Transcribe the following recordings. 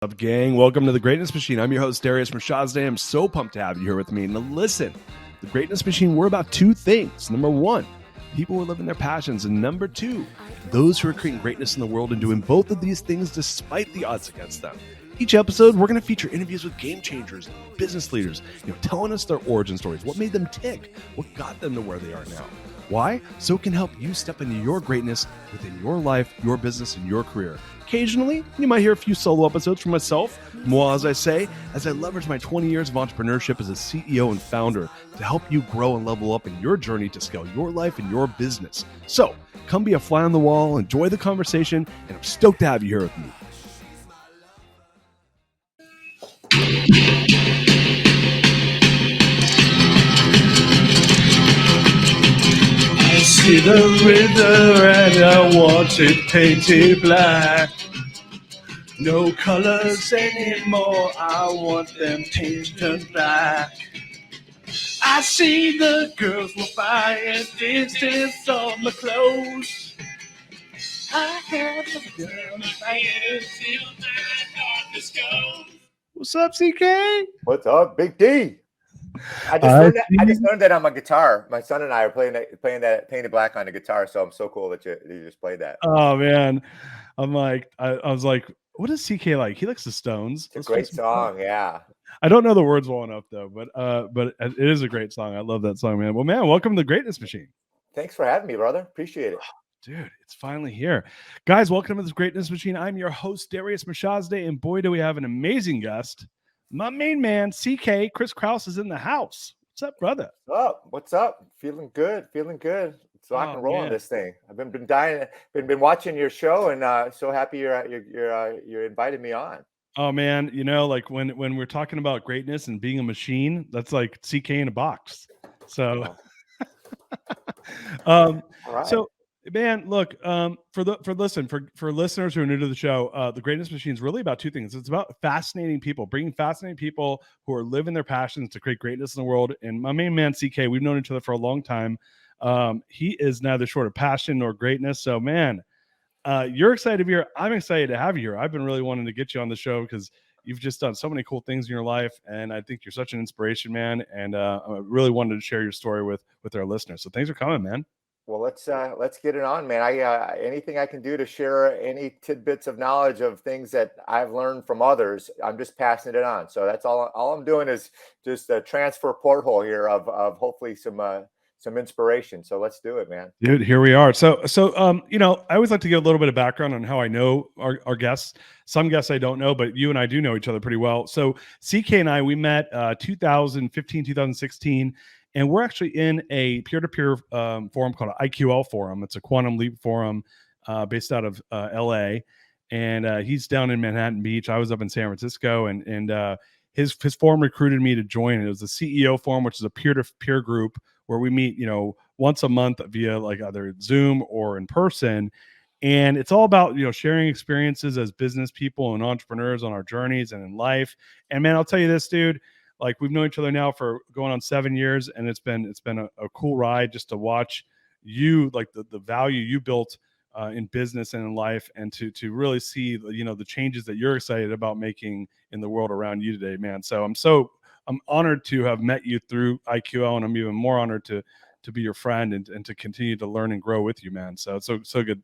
What's up, gang? Welcome to the Greatness Machine. I'm your host, Darius MIrshahzadeh. I'm so pumped to have you here with me. Now, listen, the Greatness Machine, we're about two things. Number one, people who are living their passions. And number two, those who are creating greatness in the world and doing both of these things despite the odds against them. Each episode, we're going to feature interviews with game changers, business leaders, telling us their origin stories, what made them tick, what got them to where they are now. Why? So it can help you step into your greatness within your life, your business, and your career. Occasionally, you might hear a few solo episodes from myself, more as I say, as I leverage my 20 years of entrepreneurship as a CEO and founder to help you grow and level up in your journey to scale your life and your business. So come be a fly on the wall, enjoy the conversation, and I'm stoked to have you here with me. I see the river and I want it painted black. No colors anymore, I want them painted black. I see the girls will buy a distance on my clothes. I have the girls buying till my darkness goes. What's up, CK? What's up, Big D? I just learned that on my guitar. My son and I are playing that Painted Black on the guitar, so I'm so cool that you just played that. Oh man, I'm like, I was like, what is CK like? He likes the Stones. It's a great song, yeah. I don't know the words well enough though, but it is a great song. I love that song, man. Well, man, welcome to the Greatness Machine. Thanks for having me, brother. Appreciate it. Dude, it's finally here. Guys, welcome to this Greatness Machine. I'm your host, Darius MIrshahzadeh, and boy, do we have an amazing guest. My main man, CK, Chris Krause, is in the house. What's up, brother? What's up? Feeling good. It's rock and roll on this thing. I've been watching your show, and so happy you're inviting me on. Oh man, like when we're talking about greatness and being a machine, that's like CK in a box. So, all right. So man, look, for listeners who are new to the show, the Greatness Machine is really about two things. It's about fascinating people, bringing fascinating people who are living their passions to create greatness in the world. And my main man, CK, we've known each other for a long time. He is neither short of passion nor greatness. So man, you're excited to be here. I'm excited to have you here. I've been really wanting to get you on the show because you've just done so many cool things in your life, and I think you're such an inspiration, man. And I really wanted to share your story with our listeners. So thanks for coming, man. Well, let's get it on, man. Anything I can do to share any tidbits of knowledge of things that I've learned from others, I'm just passing it on. So that's all I'm doing is just a transfer porthole here of hopefully some inspiration. So let's do it, man. Dude, here we are. So I always like to give a little bit of background on how I know our guests. Some guests I don't know, but you and I do know each other pretty well. So CK and I, we met 2015, 2016. And we're actually in a peer-to-peer forum called IQL Forum. It's a quantum leap forum based out of LA. And he's down in Manhattan Beach. I was up in San Francisco. And his forum recruited me to join. It was the CEO Forum, which is a peer-to-peer group where we meet, once a month via like either Zoom or in person. And it's all about, sharing experiences as business people and entrepreneurs on our journeys and in life. And man, I'll tell you this, dude. Like we've known each other now for going on 7 years, and it's been a cool ride just to watch you, like the value you built in business and in life, and to really see the changes that you're excited about making in the world around you today, man. So I'm honored to have met you through IQL, and I'm even more honored to be your friend and to continue to learn and grow with you, man. So it's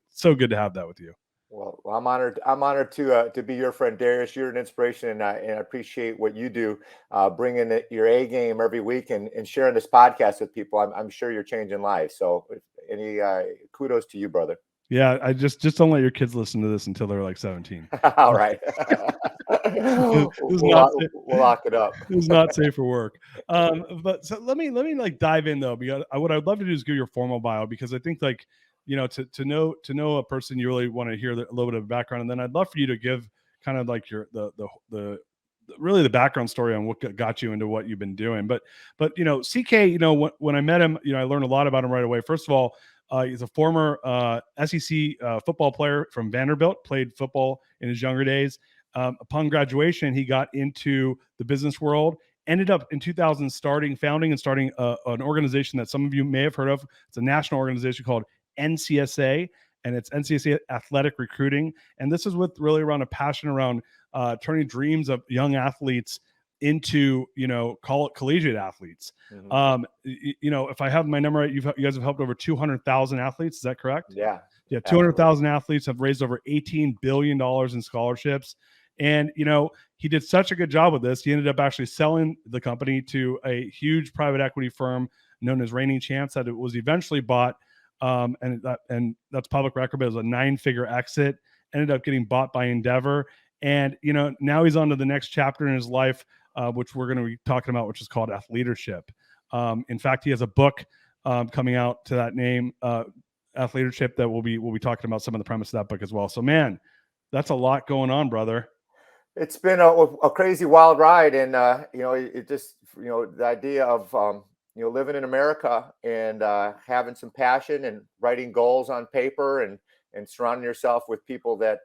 so good to have that with you. Well, I'm honored. I'm honored to be your friend, Darius. You're an inspiration, and I appreciate what you do, bringing your A game every week and sharing this podcast with people. I'm sure you're changing lives. So, any kudos to you, brother. Yeah, I just don't let your kids listen to this until they're like 17. All right. We'll lock it up. It was not safe for work. But so let me like dive in though, because what I'd love to do is give your formal bio, because I think like, to know a person, you really want to hear a little bit of background, and then I'd love for you to give kind of like your really the background story on what got you into what you've been doing. But CK, when I met him, I learned a lot about him right away. First of all, he's a former SEC football player from Vanderbilt, played football in his younger days. Upon graduation, he got into the business world, ended up in 2000 founding and starting an organization that some of you may have heard of. It's a national organization called NCSA, and it's NCSA Athletic Recruiting. And this is with really around a passion around turning dreams of young athletes into, collegiate athletes. Mm-hmm. If I have my number right, you guys have helped over 200,000 athletes. Is that correct? Yeah, Yeah, absolutely. 200,000 athletes have raised over $18 billion in scholarships. And, he did such a good job with this. He ended up actually selling the company to a huge private equity firm known as Reigning Champs that it was eventually bought. And that's public record, but it was a 9-figure exit, ended up getting bought by Endeavor. And, now he's on to the next chapter in his life, which we're going to be talking about, which is called Athleadership. In fact, he has a book coming out to that name, Athleadership, that we'll be talking about some of the premise of that book as well. So, man, that's a lot going on, brother. It's been a crazy wild ride, and it just the idea of living in America and having some passion and writing goals on paper and surrounding yourself with people that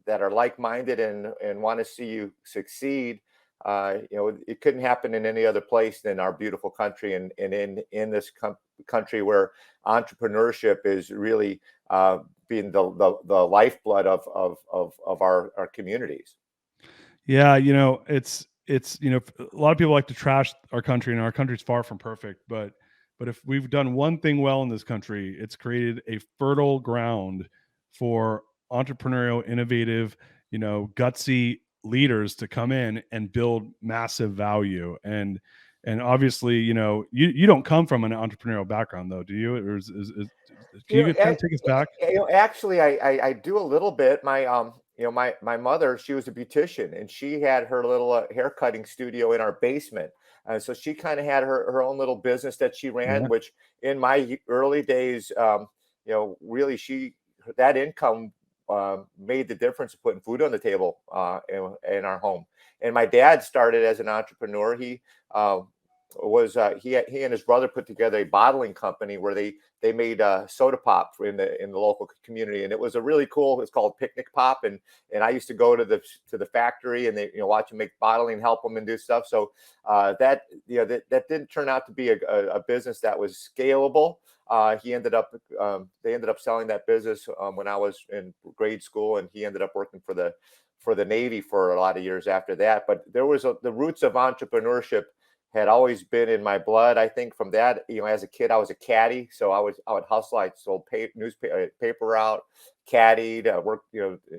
that are like-minded and want to see you succeed. It couldn't happen in any other place than our beautiful country, and in this country where entrepreneurship is really being the lifeblood of our communities. Yeah, it's a lot of people like to trash our country, and our country's far from perfect. But if we've done one thing well in this country, it's created a fertile ground for entrepreneurial, innovative, gutsy leaders to come in and build massive value. And obviously, you don't come from an entrepreneurial background, though, do you? Or can you kind of take us back? Actually, I do a little bit. My mother, she was a beautician, and she had her little hair cutting studio in our basement. So she kind of had her own little business that she ran, Yeah. which in my early days, really that income made the difference of putting food on the table in our home. And my dad started as an entrepreneur. He and his brother put together a bottling company where they made soda pop in the local community, and it was a really cool. It's called Picnic Pop, and I used to go to the factory and they watch them make bottling, help them and do stuff. So that didn't turn out to be a business that was scalable. They ended up selling that business when I was in grade school, and he ended up working for the Navy for a lot of years after that. But there was the roots of entrepreneurship had always been in my blood. I think from that, as a kid, I was a caddy. So I would hustle. I sold newspaper out, caddied, worked,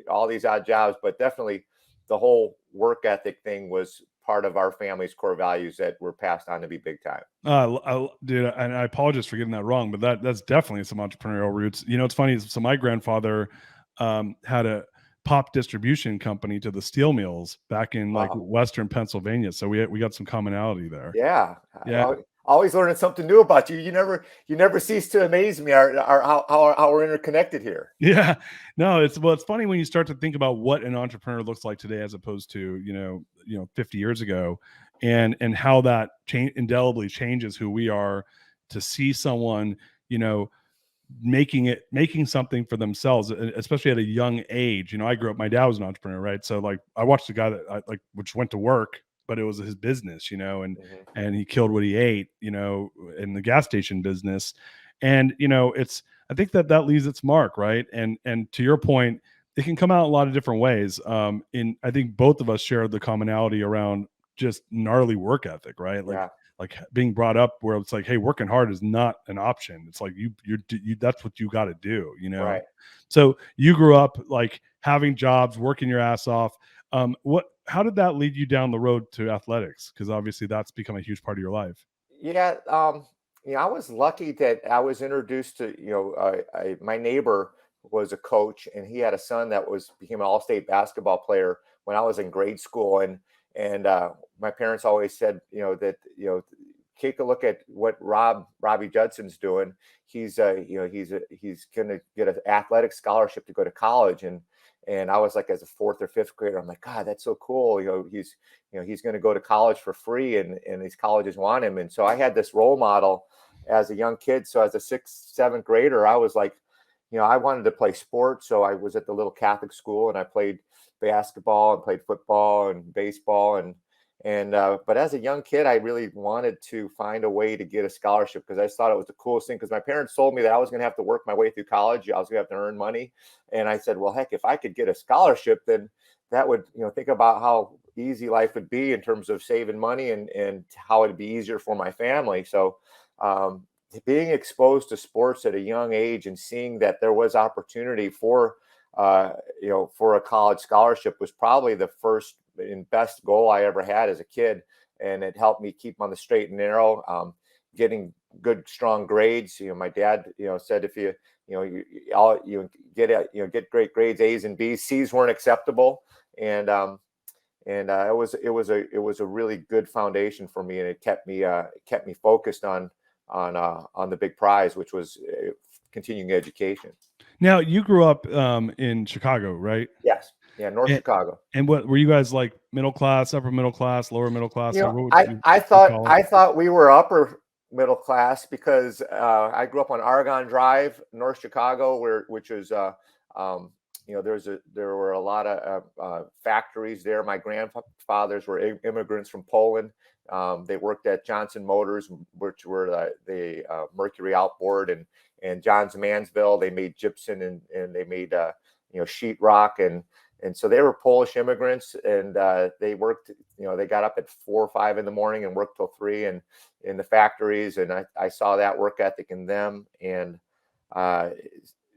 all these odd jobs, but definitely the whole work ethic thing was part of our family's core values that were passed on to be big time. Dude, and I apologize for getting that wrong, but that's definitely some entrepreneurial roots. It's funny. So my grandfather had a pop distribution company to the steel mills back in like Wow. Western Pennsylvania. So we got some commonality there. Yeah. Yeah. Always learning something new about you. You never cease to amaze me. How we're interconnected here. Yeah. No, it's funny when you start to think about what an entrepreneur looks like today as opposed to, 50 years ago, and how that indelibly changes who we are, to see someone, making something for themselves, especially at a young age. I grew up, my dad was an entrepreneur, right? So like I watched a guy that which went to work, but it was his business, Mm-hmm. and he killed what he ate, in the gas station business. And I think that leaves its mark, right? And to your point, it can come out a lot of different ways. I think both of us share the commonality around just gnarly work ethic, right? Yeah. Like being brought up where it's like, hey, working hard is not an option. It's like you that's what you got to do, Right. So you grew up like having jobs, working your ass off. How did that lead you down the road to athletics? Because obviously that's become a huge part of your life. Yeah, I was lucky that I was introduced to, my neighbor was a coach, and he had a son that became an all-state basketball player when I was in grade school, and my parents always said, that take a look at what Robbie Judson's doing. He's he's going to get an athletic scholarship to go to college, and I was like, as a fourth or fifth grader, I'm like, God, that's so cool. He's going to go to college for free, and these colleges want him. And so I had this role model as a young kid. So as a sixth, seventh grader, I was like, I wanted to play sports. So I was at the little Catholic school, and I played basketball and played football and baseball. And but as a young kid, I really wanted to find a way to get a scholarship because I just thought it was the coolest thing. Because my parents told me that I was going to have to work my way through college. I was going to have to earn money, and I said, well, heck, if I could get a scholarship, then that would, think about how easy life would be in terms of saving money and how it'd be easier for my family. So being exposed to sports at a young age and seeing that there was opportunity for for a college scholarship was probably the first and best goal I ever had as a kid. And it helped me keep on the straight and narrow, getting good, strong grades. My dad, said if you get great grades, A's and B's, C's weren't acceptable. And it was a really good foundation for me, and it kept me focused on the big prize, which was continuing education. Now, you grew up in Chicago, right? Yes. Yeah, North Chicago. And what were you guys like? Middle class, upper middle class, lower middle class? I thought we were upper middle class because I grew up on Argonne Drive, North Chicago, which is there were a lot of factories there. My grandfathers were immigrants from Poland. They worked at Johnson Motors, which were the Mercury outboard, and Johns Mansville. They made gypsum and they made sheetrock, and so they were Polish immigrants, and they worked. They got up at 4 or 5 in the morning and worked till 3 in the factories, and I saw that work ethic in them. And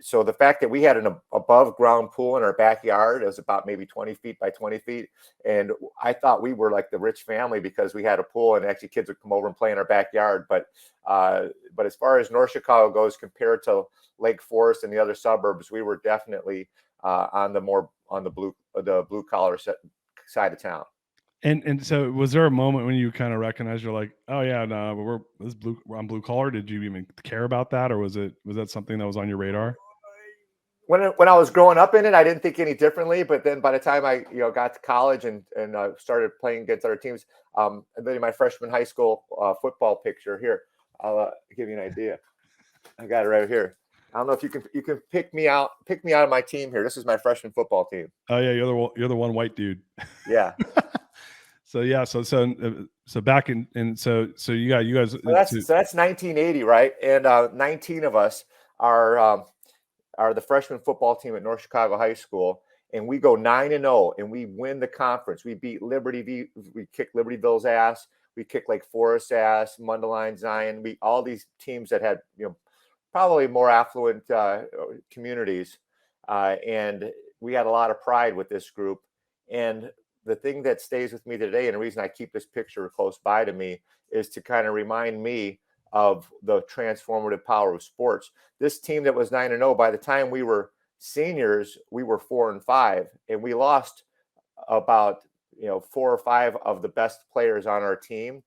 so the fact that we had an above ground pool in our backyard, it was about maybe 20 feet by 20 feet. And I thought we were like the rich family because we had a pool and actually kids would come over and play in our backyard. But as far as North Chicago goes, compared to Lake Forest and the other suburbs, we were definitely on the blue collar side of town. And so was there a moment when you kind of recognized, you're like, oh yeah, no, we're on blue collar? Did you even care about that, or was that something that was on your radar? When I was growing up in it, I didn't think any differently. But then by the time I got to college and started playing against other teams, and then my freshman high school football picture here, I'll give you an idea. I got it right here. I don't know if you can pick me out of my team here. This is my freshman football team. Oh yeah, you're the one white dude. Yeah. So yeah, so back so you guys. So that's 1980, right? And 19 of us are the freshman football team at North Chicago High School, and we go 9-0, and we win the conference. We beat Liberty. We kick Libertyville's ass. We kick Lake Forest's ass, Mundelein, Zion. All these teams that had probably more affluent communities, and we had a lot of pride with this group. And the thing that stays with me today, and the reason I keep this picture close by to me, is to kind of remind me of the transformative power of sports. This team that was 9-0, by the time we were seniors, we were 4-5, and we lost about 4 or 5 of the best players on our team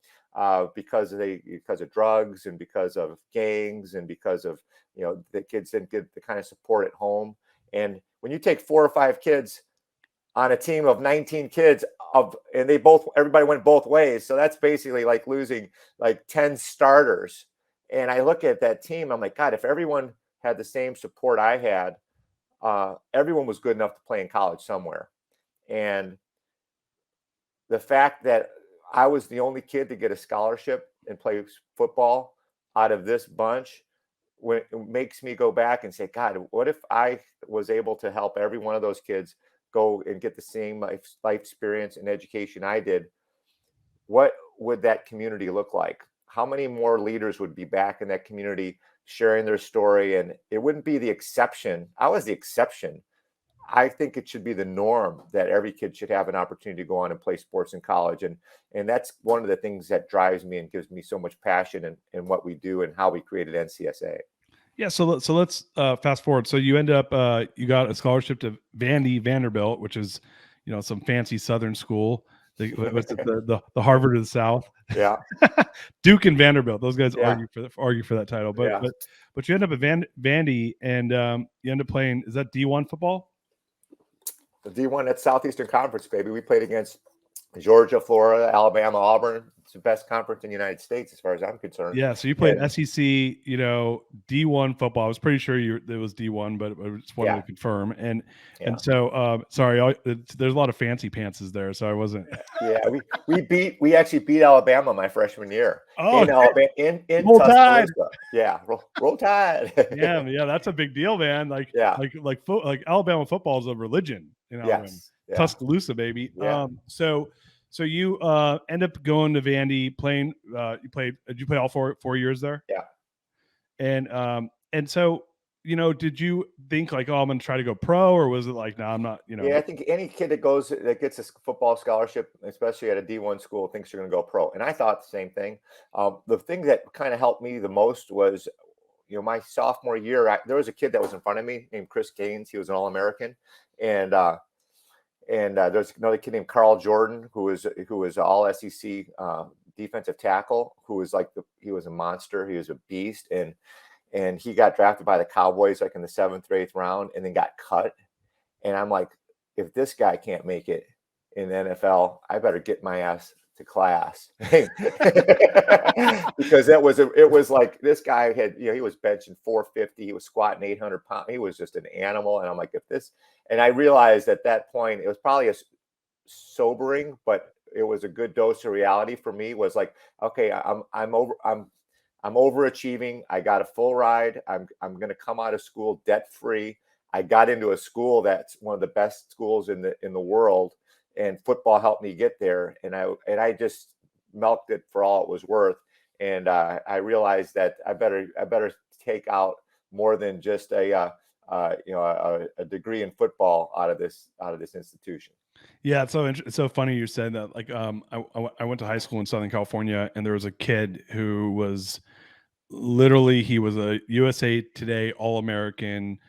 because of drugs and because of gangs and because of the kids didn't get the kind of support at home. And when you take 4 or 5 kids on a team of 19 kids and everybody went both ways. So that's basically like losing like 10 starters. And I look at that team, I'm like, God, if everyone had the same support I had, everyone was good enough to play in college somewhere. And the fact that I was the only kid to get a scholarship and play football out of this bunch, it makes me go back and say, God, what if I was able to help every one of those kids go and get the same life experience and education I did? What would that community look like? How many more leaders would be back in that community sharing their story? And it wouldn't be the exception. I was the exception. I think it should be the norm that every kid should have an opportunity to go on and play sports in college. And that's one of the things that drives me and gives me so much passion in what we do and how we created NCSA. Yeah, so let's fast forward. So you end up you got a scholarship to Vanderbilt, which is some fancy Southern school. The Harvard of the South. Yeah. Duke and Vanderbilt. Those guys argue for that title. But you end up at Vandy, and you end up playing. Is that D1 football? The D1 at Southeastern Conference, baby. We played against Georgia, Florida, Alabama, Auburn. It's the best conference in the United States, as far as I'm concerned. Yeah, so you played And SEC, D1 football. I was pretty sure it was D1, but I just wanted to confirm. And so, sorry, there's a lot of fancy pantses there, so I wasn't. Yeah, we actually beat Alabama my freshman year Oh, in Alabama in Roll Tide. Tuscaloosa. Yeah, roll Tide. Yeah, that's a big deal, man. Like Alabama football is a religion in Alabama. Yes. Yeah. Tuscaloosa, baby. Yeah. So you end up going to Vandy playing. Did you play all 4 years there? Yeah. And so did you think like, oh, I'm going to try to go pro, or was it like, no, I'm not? Yeah, I think any kid that gets a football scholarship, especially at a D1 school, thinks you're going to go pro. And I thought the same thing. The thing that kind of helped me the most was, my sophomore year, there was a kid that was in front of me named Chris Gaines. He was an All-American, and there's another kid named Carl Jordan who was all SEC defensive tackle, who was he was a monster. He was a beast, and he got drafted by the Cowboys like in the 7th or 8th round, and then got cut. And I'm like, if this guy can't make it in the NFL, I better get my ass to class. Because it was like, this guy had, he was benching 450, he was squatting 800 pounds. He was just an animal. And I'm like, and I realized at that point, it was probably a sobering, but it was a good dose of reality for me. Was like, okay, I'm overachieving. I got a full ride. I'm going to come out of school debt free. I got into a school that's one of the best schools in the world, and football helped me get there. And I just milked it for all it was worth. And I realized that I better take out more than just a degree in football out of this institution. Yeah, it's so funny you said that. Like, I went to high school in Southern California, and there was a kid who was literally, he was a USA Today All-American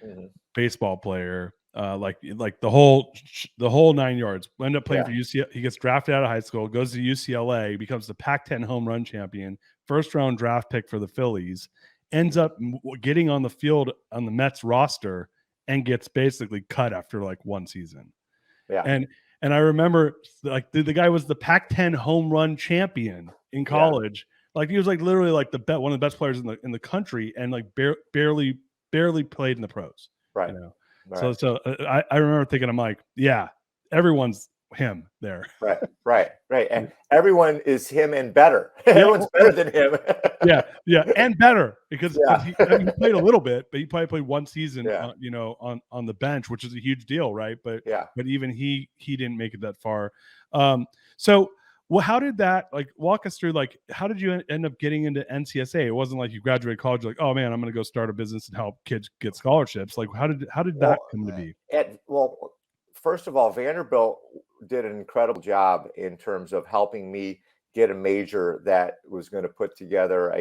baseball player, like the whole 9 yards. Ended up playing for UCLA. He gets drafted out of high school, goes to UCLA, becomes the Pac-10 home run champion, first round draft pick for the Phillies, ends up getting on the field on the Mets roster, and gets basically cut after like one season. Yeah. And I remember, like, the guy was the Pac-10 home run champion in college. Like, he was like literally like one of the best players in the country, and like barely played in the pros. Right. Right. So I remember thinking, I'm like, yeah, everyone's him there. Right. And everyone is him and better. Everyone's better than him. yeah, and better because he played a little bit, but he probably played one season, on the bench, which is a huge deal, right? But even he didn't make it that far. So, well, how did that, like, walk us through, like, how did you end up getting into NCSA? It wasn't like you graduated college, like, oh man, I'm going to go start a business and help kids get scholarships. Like, how did that come to be? First of all, Vanderbilt did an incredible job in terms of helping me get a major that was going to put together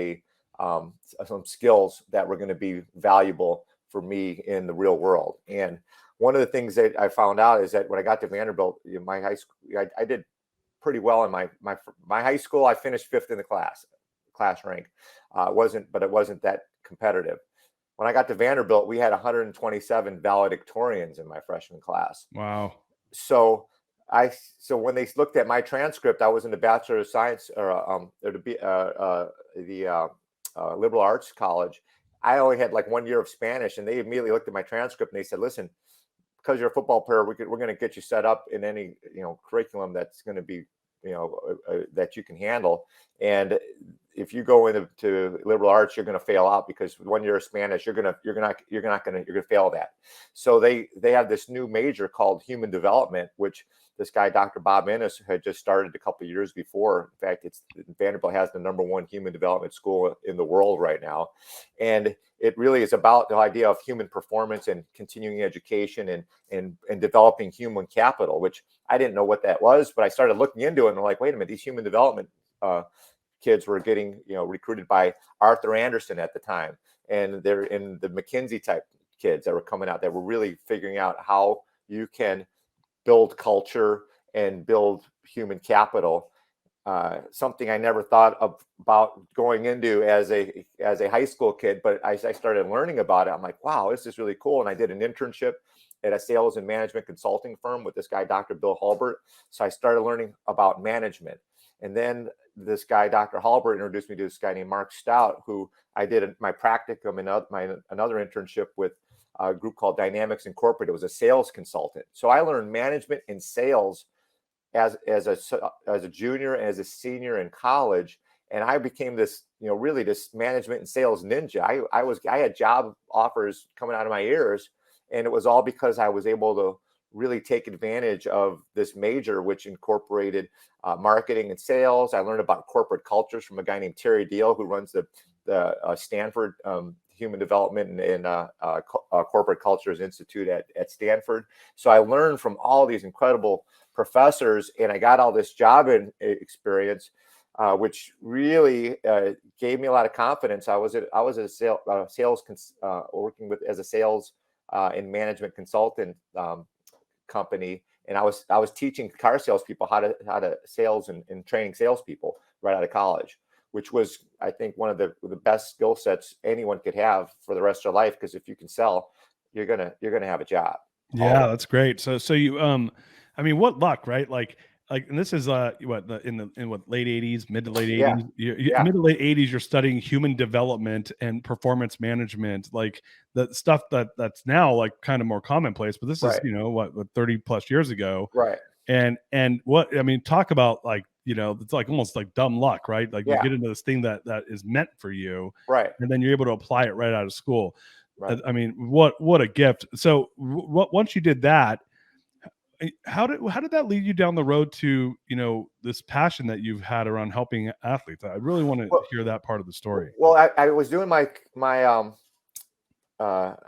some skills that were going to be valuable for me in the real world. And one of the things that I found out is that when I got to Vanderbilt, my high school, I did pretty well in my high school. I finished 5th in the class rank. It wasn't that competitive. When I got to Vanderbilt, we had 127 valedictorians in my freshman class. Wow. So when they looked at my transcript, I was in the Bachelor of Science or the liberal arts college. I only had like 1 year of Spanish, and they immediately looked at my transcript and they said, listen, because you're a football player, we're going to get you set up in any curriculum that's going to be that you can handle. And if you go into liberal arts, you're going to fail out, because 1 year of Spanish, you're going to fail that. So they have this new major called human development, which this guy, Dr. Bob Ennis, had just started a couple of years before. In fact, Vanderbilt has the #1 human development school in the world right now. And it really is about the idea of human performance and continuing education and developing human capital, which I didn't know what that was, but I started looking into it, and I'm like, wait a minute, these human development kids were getting recruited by Arthur Anderson at the time, and they're in the McKinsey type kids that were coming out that were really figuring out how you can build culture and build human capital. Something I never thought about going into as a high school kid, but I started learning about it. I'm like, wow, this is really cool. And I did an internship at a sales and management consulting firm with this guy, Dr. Bill Hulbert. So I started learning about management. And then this guy, Dr. Hulbert, introduced me to this guy named Mark Stout, who I did my practicum and another internship with a group called Dynamics Incorporated. It was a sales consultant. So I learned management and sales as a junior and as a senior in college. And I became this, really this management and sales ninja. I had job offers coming out of my ears, and it was all because I was able to really take advantage of this major, which incorporated marketing and sales. I learned about corporate cultures from a guy named Terry Deal, who runs the Stanford Human Development and Corporate Cultures Institute at Stanford. So I learned from all these incredible professors, and I got all this job experience, which really gave me a lot of confidence. I was a sales working as a sales and management consultant company, and I was teaching car salespeople how to sales and training salespeople right out of college, which was, I think, one of the best skill sets anyone could have for the rest of their life. Because if you can sell, you're gonna have a job. Yeah, that's great. So you I mean, what luck, right? Like and this is in what late 80s, mid to late 80s. Mid to late 80s, you're studying human development and performance management, like the stuff that's now like kind of more commonplace, but this is, what 30 plus years ago. Right. And what I mean, talk about like, it's like almost like dumb luck, right? Like you get into this thing that is meant for you, right? And then you're able to apply it right out of school. Right. I mean, what a gift. So once you did that, how did that lead you down the road to, this passion that you've had around helping athletes? I really want to hear that part of the story. Well, I was doing I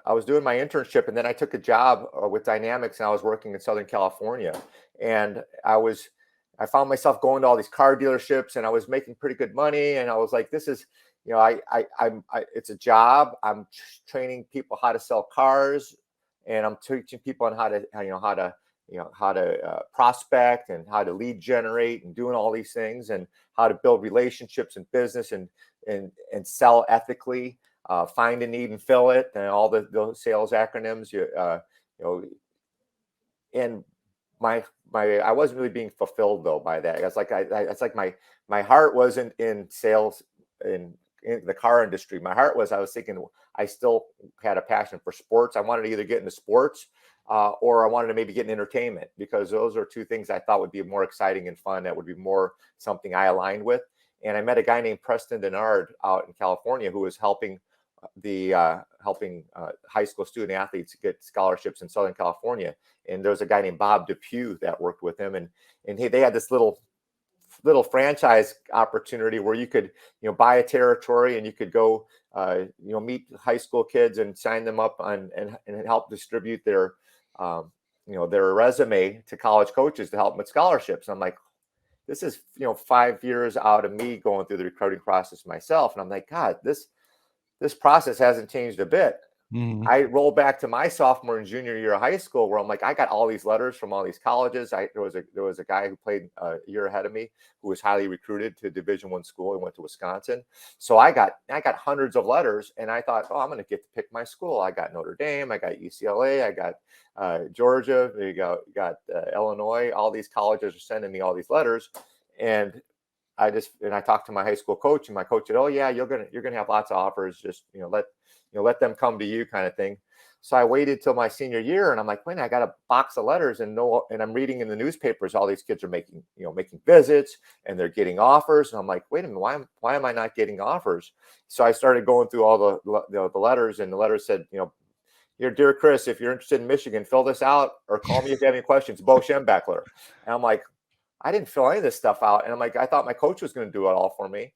was doing my internship, and then I took a job with Dynamics, and I was working in Southern California, and I found myself going to all these car dealerships, and I was making pretty good money, and I was like, this is, it's a job. I'm training people how to sell cars, and I'm teaching people on how to prospect and how to lead generate and doing all these things, and how to build relationships in business and sell ethically, find a need and fill it, and all those sales acronyms. And I wasn't really being fulfilled though by that. It's like my heart wasn't in sales in the car industry. My heart was, I was thinking, I still had a passion for sports. I wanted to either get into sports or I wanted to maybe get in entertainment, because those are two things I thought would be more exciting and fun. That would be more something I aligned with. And I met a guy named Preston Denard out in California who was helping high school student athletes get scholarships in Southern California. And there was a guy named Bob Depew that worked with him, and they had this little franchise opportunity where you could buy a territory, and you could go meet high school kids and sign them up and help distribute their their resume to college coaches to help them with scholarships. And I'm like, this is 5 years out of me going through the recruiting process myself, and I'm like, God, this process hasn't changed a bit. Mm-hmm. I roll back to my sophomore and junior year of high school, where I'm like, I got all these letters from all these colleges. There was a guy who played a year ahead of me who was highly recruited to Division I school. He went to Wisconsin. So I got hundreds of letters, and I thought, oh, I'm going to get to pick my school. I got Notre Dame, I got UCLA, I got Georgia, got Illinois. All these colleges are sending me all these letters, and I talked to my high school coach, and my coach said, "Oh yeah, you're gonna have lots of offers. Just let them come to you," kind of thing. So I waited till my senior year, and I'm like, "Wait, I got a box of letters, and I'm reading in the newspapers all these kids are making visits, and they're getting offers." And I'm like, "Wait a minute, why am I not getting offers?" So I started going through all the letters, and the letter said, "Dear Chris, if you're interested in Michigan, fill this out or call me if you have any questions. Bo Schembechler." And I'm like, I didn't fill any of this stuff out. And I'm like, I thought my coach was going to do it all for me.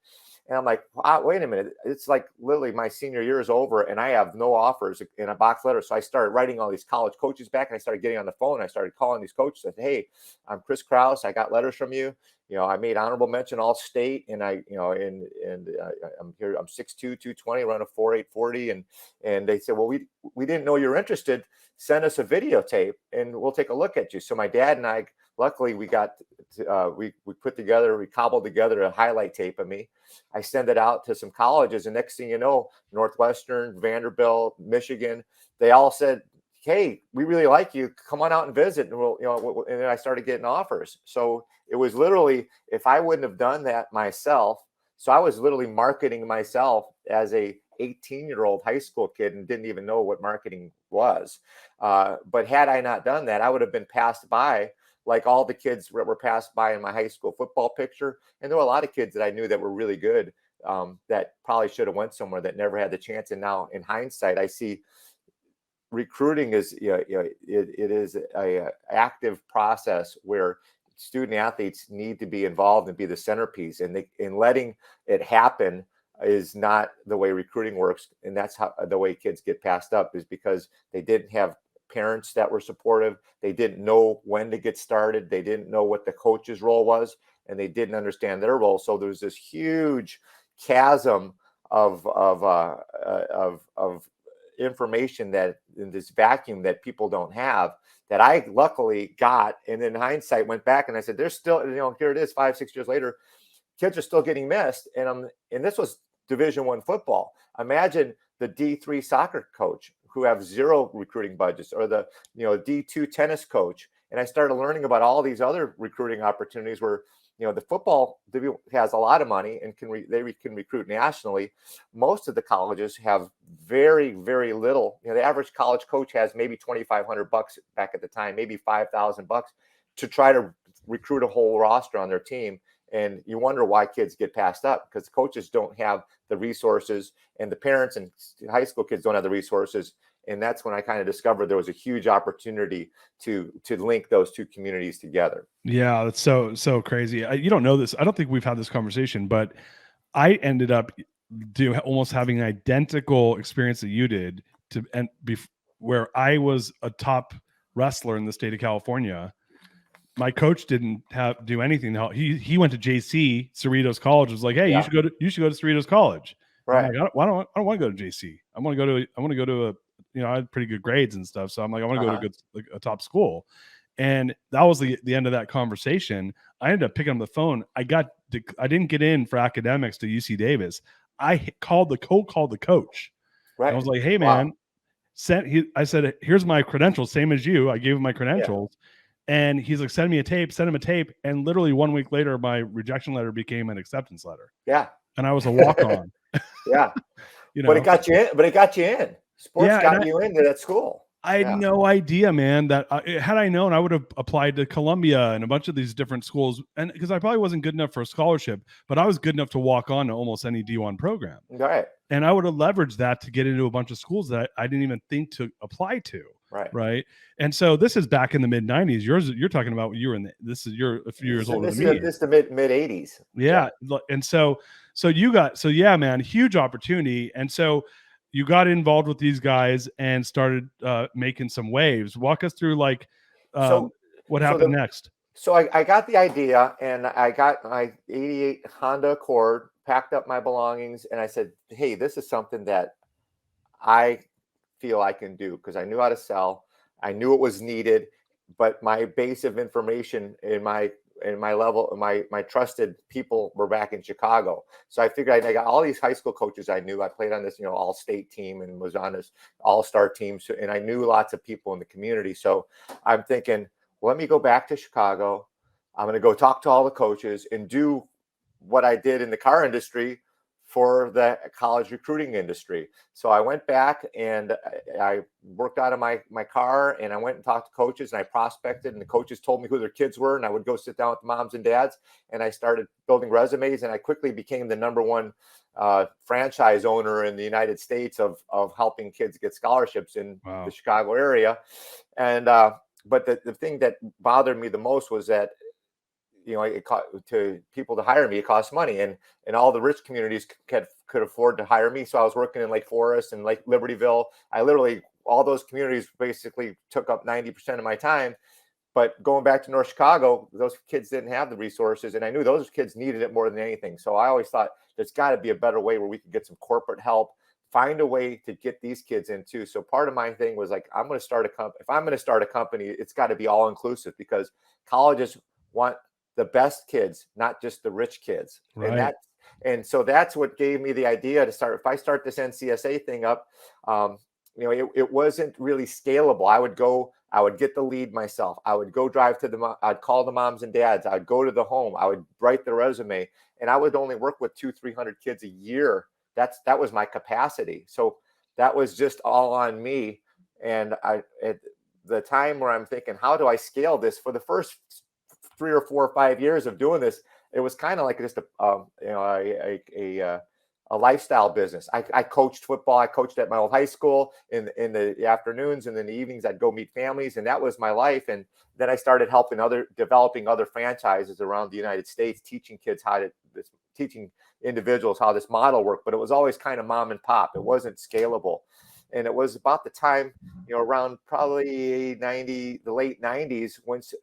And I'm like, wait a minute. It's like literally my senior year is over, and I have no offers in a box letter. So I started writing all these college coaches back, and I started getting on the phone. And I started calling these coaches. I said, "Hey, I'm Chris Krause. I got letters from you. I made honorable mention all state, and I'm here. I'm 6'2", 220, run a 4.8 and they said, well, we didn't know you were interested. Send us a videotape, and we'll take a look at you." So my dad and I, luckily, we cobbled together a highlight tape of me. I send it out to some colleges, and next thing you know, Northwestern, Vanderbilt, Michigan, they all said, hey, we really like you. Come on out and visit. And and then I started getting offers. So it was literally, if I wouldn't have done that myself, so I was literally marketing myself as a 18-year-old high school kid and didn't even know what marketing was. But had I not done that, I would have been passed by like all the kids that were passed by in my high school football picture. And there were a lot of kids that I knew that were really good, that probably should have went somewhere that never had the chance. And now in hindsight, I see recruiting is, it is a active process where student athletes need to be involved and be the centerpiece, and letting it happen is not the way recruiting works. And that's how the way kids get passed up, is because they didn't have parents that were supportive. They didn't know when to get started. They didn't know what the coach's role was, and they didn't understand their role. So there's this huge chasm of information, that in this vacuum that people don't have, that I luckily got. And in hindsight went back and I said, there's still, here it is 5-6 years later, kids are still getting missed. And this was Division I football. Imagine the D3 soccer coach who have zero recruiting budgets, or the D2 tennis coach. And I started learning about all these other recruiting opportunities where the football has a lot of money and they can recruit nationally. Most of the colleges have very, very little. The average college coach has maybe $2,500 back at the time, maybe $5,000 to try to recruit a whole roster on their team. And you wonder why kids get passed up, because coaches don't have the resources, and the parents and high school kids don't have the resources. And that's when I kind of discovered there was a huge opportunity to link those two communities together. Yeah, that's so crazy. You don't know this. I don't think we've had this conversation, but I ended up almost having an identical experience that you did, where I was a top wrestler in the state of California. My coach didn't do anything to help. He went to JC, Cerritos College. Was like, hey, you should go to Cerritos College. Right. I'm like, I don't want to go to JC. I want to go to I had pretty good grades and stuff. So I'm like, I want to go to a top school. And that was the end of that conversation. I ended up picking up the phone. I didn't get in for academics to UC Davis. I called the coach. Right. I was like, hey man, I said, here's my credentials, same as you. I gave him my credentials. Yeah. And he's like, send him a tape. And literally 1 week later, my rejection letter became an acceptance letter. Yeah. And I was a walk-on. Yeah. But it got you in. Sports got you into that school. I had no idea, man, that had I known, I would have applied to Columbia and a bunch of these different schools. And because I probably wasn't good enough for a scholarship, but I was good enough to walk on to almost any D1 program. Right. And I would have leveraged that to get into a bunch of schools that I didn't even think to apply to. Right. And so this is back in the mid 90s. You're talking about when you were you're a few years older than me. This is the mid 80s. Yeah. And so man, huge opportunity. And so you got involved with these guys and started making some waves. Walk us through what happened next. So I got the idea, and I got my 88 Honda Accord, packed up my belongings, and I said, hey, this is something that I feel I can do, because I knew how to sell. I knew it was needed, but my base of information in my level, my trusted people were back in Chicago. So I figured I got all these high school coaches I knew. I played on this, all-state team and was on this all-star team. So, and I knew lots of people in the community. So I'm thinking, well, let me go back to Chicago. I'm going to go talk to all the coaches and do what I did in the car industry for the college recruiting industry. So I went back and I worked out of my car, and I went and talked to coaches, and I prospected, and the coaches told me who their kids were, and I would go sit down with the moms and dads, and I started building resumes, and I quickly became the number one franchise owner in the United States of helping kids get scholarships in the Chicago area. And but the thing that bothered me the most was that to people to hire me, it costs money, and all the rich communities could afford to hire me. So I was working in Lake Forest and Lake Libertyville. All those communities basically took up 90% of my time. But going back to North Chicago, those kids didn't have the resources, and I knew those kids needed it more than anything. So I always thought there's got to be a better way where we could get some corporate help, find a way to get these kids in too. So part of my thing was like, I'm going to start a company. If I'm going to start a company, it's got to be all inclusive, because colleges want the best kids, not just the rich kids. Right. And so that's what gave me the idea to start. If I start this NCSA thing up, it wasn't really scalable. I would get the lead myself. I would go drive to I'd call the moms and dads. I'd go to the home. I would write the resume, and I would only work with 200-300 kids a year. That was my capacity. So that was just all on me. And at the time where I'm thinking, how do I scale this? For the first 3 or 4 or 5 years of doing this, it was kind of like just a lifestyle business. I coached football. I coached at my old high school in the afternoons, and in the evenings I'd go meet families, and that was my life. And then I started developing other franchises around the United States, teaching individuals how this model worked. But it was always kind of mom and pop. It wasn't scalable. And it was about the time, around probably the late 90s, once,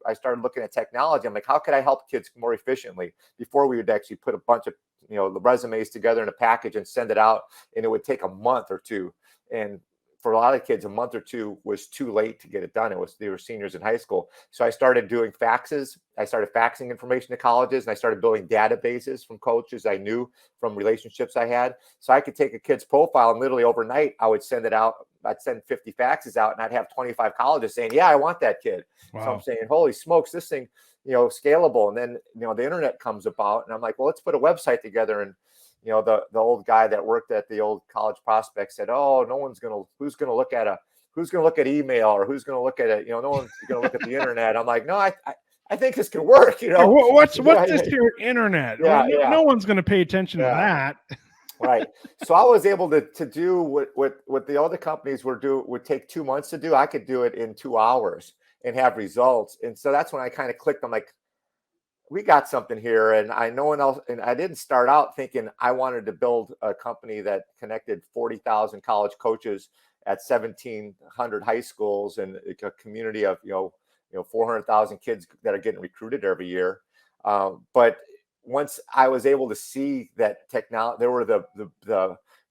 I started looking at technology. I'm like, how could I help kids more efficiently? Before we would actually put a bunch of, the resumes together in a package and send it out, and it would take a month or two. And for a lot of kids, a month or two was too late to get it done. They were seniors in high school. So I started doing faxes. I started faxing information to colleges, and I started building databases from coaches I knew from relationships I had. So I could take a kid's profile, and literally overnight, I would send it out. I'd send 50 faxes out, and I'd have 25 colleges saying, yeah, I want that kid. Wow. So I'm saying, holy smokes, this thing, scalable. And then, the internet comes about, and I'm like, well, let's put a website together. And the old guy that worked at the old College Prospect said, oh, who's going to look at email, or who's going to look at it? No one's going to look at the internet. I'm like, no, I think this can work. Yeah, what's this here internet? Yeah, no one's going to pay attention to that. Right. So I was able to do what the other companies would take 2 months to do. I could do it in 2 hours and have results. And so that's when I kind of clicked. I'm like, we got something here. And no one else. And I didn't start out thinking I wanted to build a company that connected 40,000 college coaches at 1,700 high schools and a community of 400,000 kids that are getting recruited every year. But once I was able to see that technology,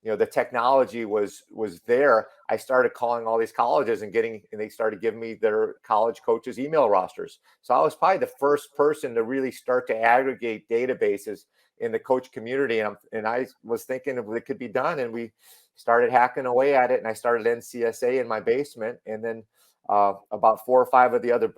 the technology was there, I started calling all these colleges and they started giving me their college coaches' email rosters. So I was probably the first person to really start to aggregate databases in the coach community. And I was thinking if it could be done, and we started hacking away at it. And I started NCSA in my basement. And then about 4 or 5 of the other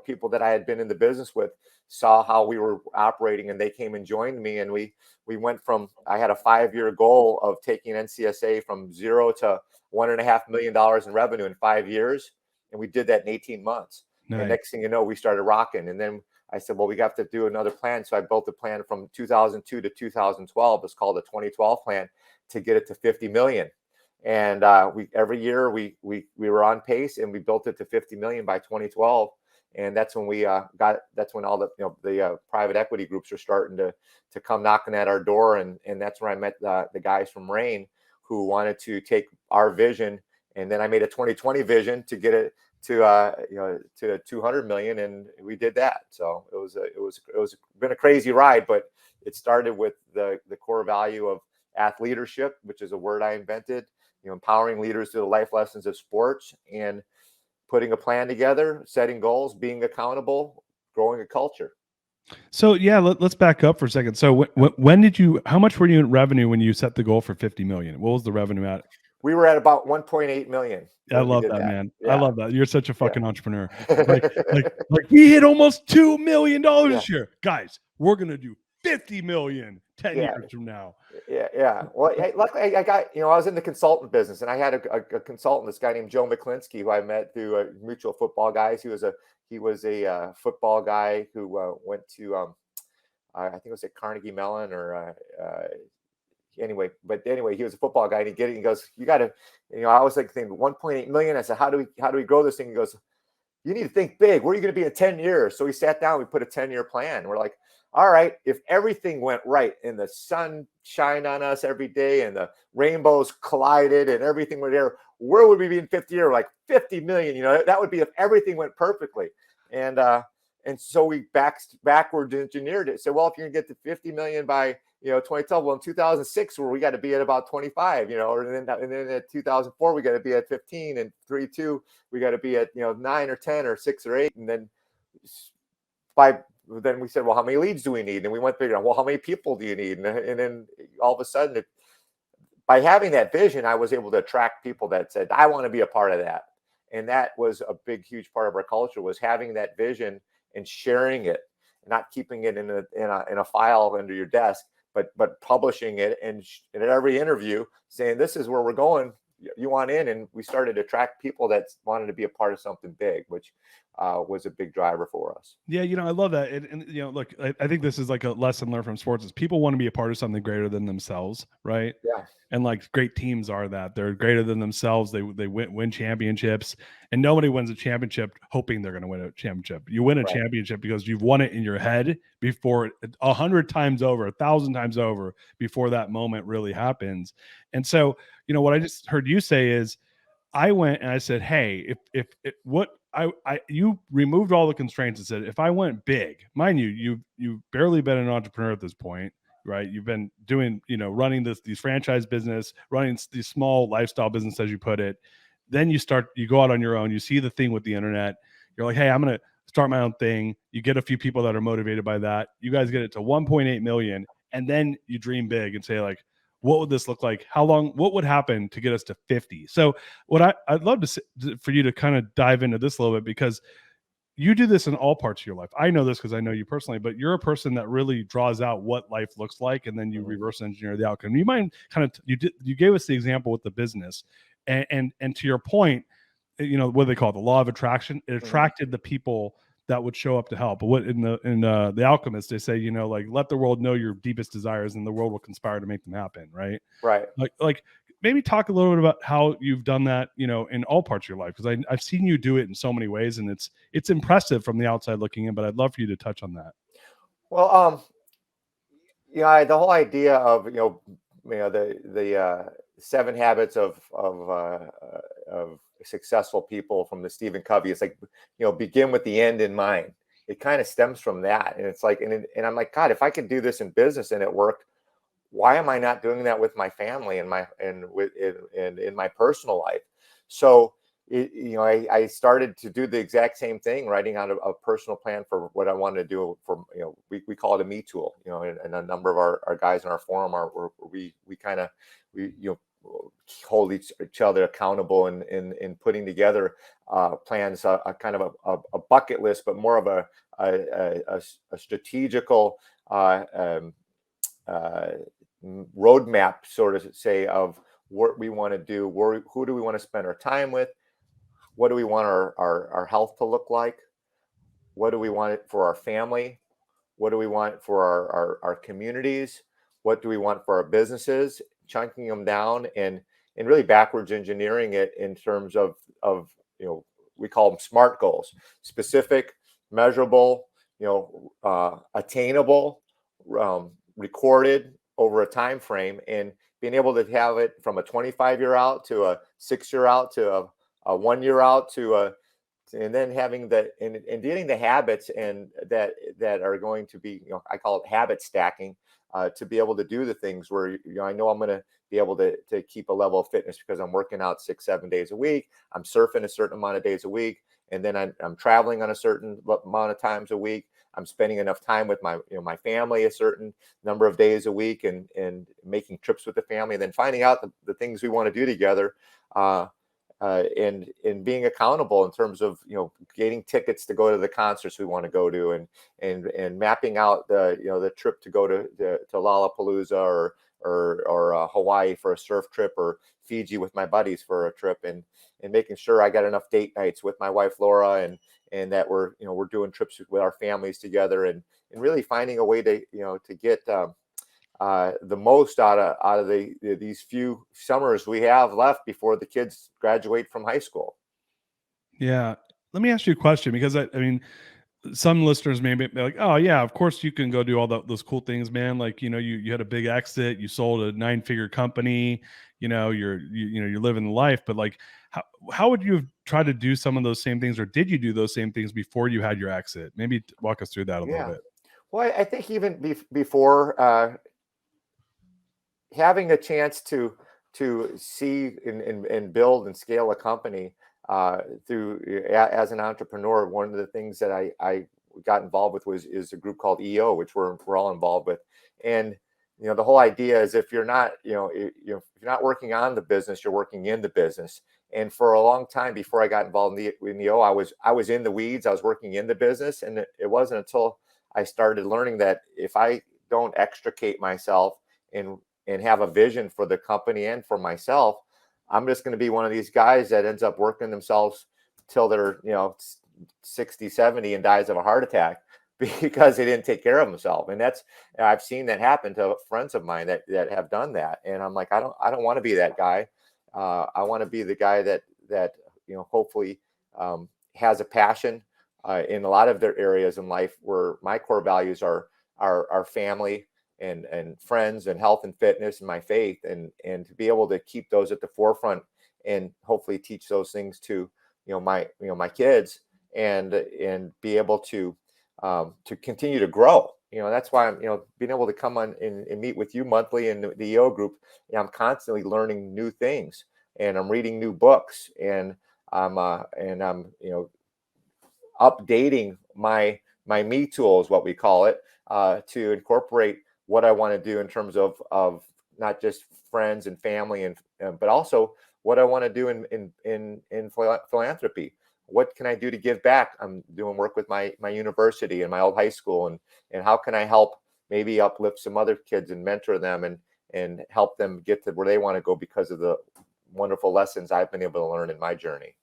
people that I had been in the business with saw how we were operating, and they came and joined me. And we went from, I had a 5-year goal of taking NCSA from 0 to $1.5 million in revenue in 5 years, and we did that in 18 months. Nice. And next thing you know, we started rocking. And then I said, well, we got to do another plan. So I built a plan from 2002 to 2012. It's called the 2012 plan, to get it to 50 million. And every year we were on pace, and we built it to 50 million by 2012. And that's when that's when all the private equity groups are starting to come knocking at our door. And that's where I met the guys from Rain, who wanted to take our vision. And then I made a 2020 vision to get it to 200 million. And we did that. So it was been a crazy ride, but it started with the core value of Athleadership, which is a word I invented, empowering leaders through the life lessons of sports, and putting a plan together, setting goals, being accountable, growing a culture. So yeah, let's back up for a second. So how much were you in revenue when you set the goal for 50 million? What was the revenue at? We were at about 1.8 million. I love that, man. Yeah. I love that. You're such a fucking entrepreneur. Like we hit almost $2 million this year. Guys, we're going to do 50 million 10 years from now. Yeah. Well, luckily I got, I was in the consultant business, and I had a consultant, this guy named Joe McClinsky, who I met through mutual football guys. He was a football guy who went to, I think it was at Carnegie Mellon or anyway, he was a football guy, and he goes, you got to, I was like thinking 1.8 million. I said, how do we grow this thing? He goes, you need to think big. Where are you going to be in 10 years? So we sat down, we put a 10-year plan. We're like, all right, if everything went right and the sun shined on us every day and the rainbows collided and everything were there, where would we be in 50 years? Like 50 million, that would be if everything went perfectly. And so we backwards engineered it. So, well, if you're gonna get to 50 million by 2012, well, in 2006, where we got to be at about 25, and then at 2004 we got to be at 15, and 3-2 we got to be at 9 or 10 or 6 or 8, and then then we said, well, how many leads do we need? And we went figuring out, well, how many people do you need? And then all of a sudden, by having that vision, I was able to attract people that said, I want to be a part of that. And that was a big, huge part of our culture, was having that vision and sharing it, not keeping it in a file under your desk, but publishing it, and at every interview saying, this is where we're going. You want in? And we started to attract people that wanted to be a part of something big, which was a big driver for us. Yeah, I love that. And look, I think this is like a lesson learned from sports is people want to be a part of something greater than themselves, right? Yeah. And like great teams are that they're greater than themselves. They win championships, and nobody wins a championship hoping they're going to win a championship. You win a Right. championship because you've won it in your head before 100 times over, 1,000 times over before that moment really happens. And so, what I just heard you say is, I went and I said, hey, if what you removed all the constraints and said, if I went big, mind you've barely been an entrepreneur at this point, right? You've been doing, running these franchise business, running these small lifestyle business, as you put it. Then you go out on your own, you see the thing with the internet. You're like, hey, I'm going to start my own thing. You get a few people that are motivated by that. You guys get it to 1.8 million. And then you dream big and say, like, what would this look like? What would happen to get us to 50? So I'd love for you to kind of dive into this a little bit, because you do this in all parts of your life. I know this because I know you personally, but you're a person that really draws out what life looks like, and then you reverse engineer the outcome. You mind kind of, you gave us the example with the business, and to your point, what do they call it? The law of attraction. It attracted the people that would show up to help. But what in the Alchemist, they say, like, let the world know your deepest desires and the world will conspire to make them happen. Right. Right. Like maybe talk a little bit about how you've done that, in all parts of your life. Cause I've seen you do it in so many ways, and it's impressive from the outside looking in, but I'd love for you to touch on that. Well, the whole idea of, the 7 habits of successful people from the Stephen Covey. It's like, begin with the end in mind. It kind of stems from that. And it's like, and I'm like, God, if I could do this in business and it worked, why am I not doing that with my family and in my personal life? So, I started to do the exact same thing, writing out a personal plan for what I wanted to do for, we call it a me tool, and a number of our guys in our forum we hold each other accountable in putting together plans, a kind of a bucket list, but more of a strategical roadmap, sort of say, of what we want to do, who do we want to spend our time with, what do we want our health to look like, what do we want it for our family, what do we want for our communities, what do we want for our businesses, chunking them down and really backwards engineering it in terms of we call them SMART goals: specific, measurable, attainable, recorded over a time frame, and being able to have it from a 25-year out to a 6-year out to a 1 year out to and then having and getting the habits and that are going to be, I call it habit stacking, to be able to do the things where, I know I'm going to be able to keep a level of fitness because I'm working out 6-7 days a week. I'm surfing a certain amount of days a week. And then I'm traveling on a certain amount of times a week. I'm spending enough time with my family a certain number of days a week, and making trips with the family, and then finding out the things we want to do together, and being accountable in terms of, getting tickets to go to the concerts we want to go to, and mapping out the trip to go to Lollapalooza or Hawaii for a surf trip, or Fiji with my buddies for a trip, and making sure I got enough date nights with my wife Laura, and that we're doing trips with our families together, and really finding a way to get the most out of these few summers we have left before the kids graduate from high school. Yeah. Let me ask you a question, because I mean, some listeners may be like, oh yeah, of course you can go do all those cool things, man. Like, you had a big exit, you sold a 9-figure company, you're living the life, but like, how would you have tried to do some of those same things, or did you do those same things before you had your exit? Maybe walk us through that a little bit. Well, I think even before, having a chance to see and build and scale a company as an entrepreneur, one of the things that I got involved with is a group called EO, which we're all involved with, and the whole idea is if you're not, if you're not working on the business, you're working in the business. And for a long time before I got involved in the O, I was in the weeds. I was working in the business, and it wasn't until I started learning that if I don't extricate myself and have a vision for the company and for myself, I'm just going to be one of these guys that ends up working themselves till they're 60, 70 and dies of a heart attack because they didn't take care of themselves. And I've seen that happen to friends of mine that have done that. And I'm like, I don't want to be that guy. I want to be the guy that hopefully has a passion in a lot of their areas in life, where my core values are family and friends and health and fitness and my faith, and to be able to keep those at the forefront and hopefully teach those things to my kids, and be able to continue to grow. That's why I'm being able to come on and meet with you monthly in the EO group. I'm constantly learning new things, and I'm reading new books, and I'm updating my me tools, what we call it, to incorporate what I want to do in terms of not just friends and family, but also what I want to do in philanthropy. What can I do to give back? I'm doing work with my university and my old high school, and how can I help maybe uplift some other kids and mentor them and help them get to where they want to go because of the wonderful lessons I've been able to learn in my journey.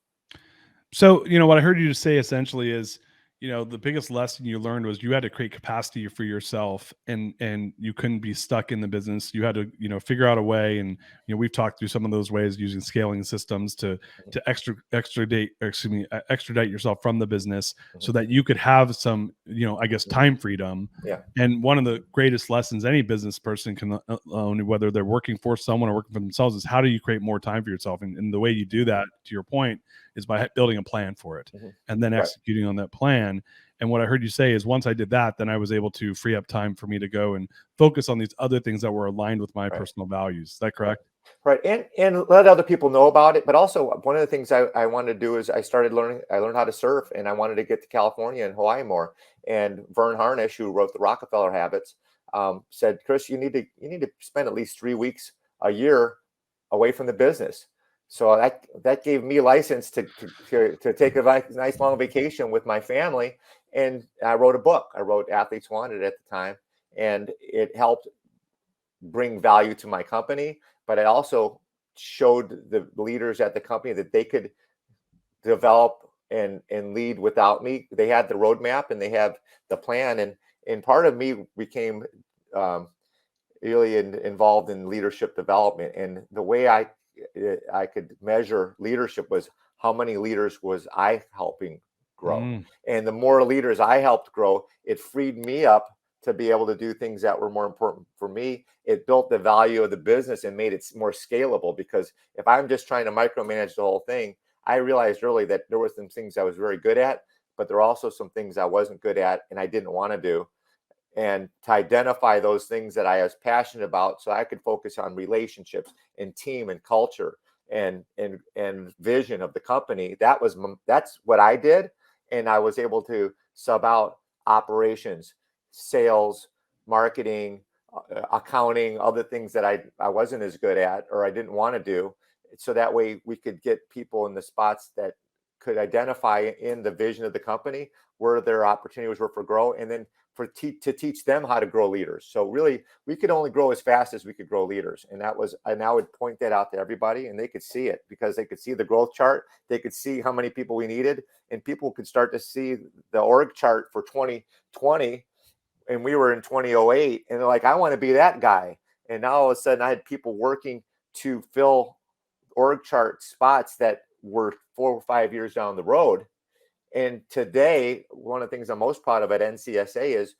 So, what I heard you say essentially is, the biggest lesson you learned was you had to create capacity for yourself, and you couldn't be stuck in the business. You had to, figure out a way. And, we've talked through some of those ways using scaling systems to extradite yourself from the business so that you could have some, I guess, time freedom. Yeah. And one of the greatest lessons any business person can own, whether they're working for someone or working for themselves, is how do you create more time for yourself? And the way you do that, to your point, is by building a plan for it and then executing on that plan. And what I heard you say is once I did that, then I was able to free up time for me to go and focus on these other things that were aligned with my personal values. Is that correct? Right. And let other people know about it. But also one of the things I wanted to do is I learned how to surf, and I wanted to get to California and Hawaii more. And Vern Harnish, who wrote the Rockefeller Habits, said, Chris, you need to spend at least 3 weeks a year away from the business. So that gave me license to take a nice long vacation with my family. And I wrote a book. I wrote Athletes Wanted at the time, and it helped bring value to my company. But it also showed the leaders at the company that they could develop and lead without me. They had the roadmap and they have the plan. And part of me became really involved in leadership development. And the way I could measure leadership was how many leaders was I helping grow. And the more leaders I helped grow, it freed me up to be able to do things that were more important for me. It built the value of the business and made it more scalable, because if I'm just trying to micromanage the whole thing, I realized early that there were some things I was very good at, but there were also some things I wasn't good at and I didn't want to do. And to identify those things that I was passionate about, so I could focus on relationships and team and culture and vision of the company. That's what I did. And I was able to sub out operations, sales, marketing, accounting, other things that I wasn't as good at or I didn't want to do. So that way we could get people in the spots that could identify in the vision of the company where their opportunities were for growth, and then to teach them how to grow leaders. So really, we could only grow as fast as we could grow leaders. And I would point that out to everybody, and they could see it because they could see the growth chart. They could see how many people we needed, and people could start to see the org chart for 2020. And we were in 2008, and they're like, I want to be that guy. And now all of a sudden I had people working to fill org chart spots that were 4 or 5 years down the road. And today, one of the things I'm most proud of at NCSA is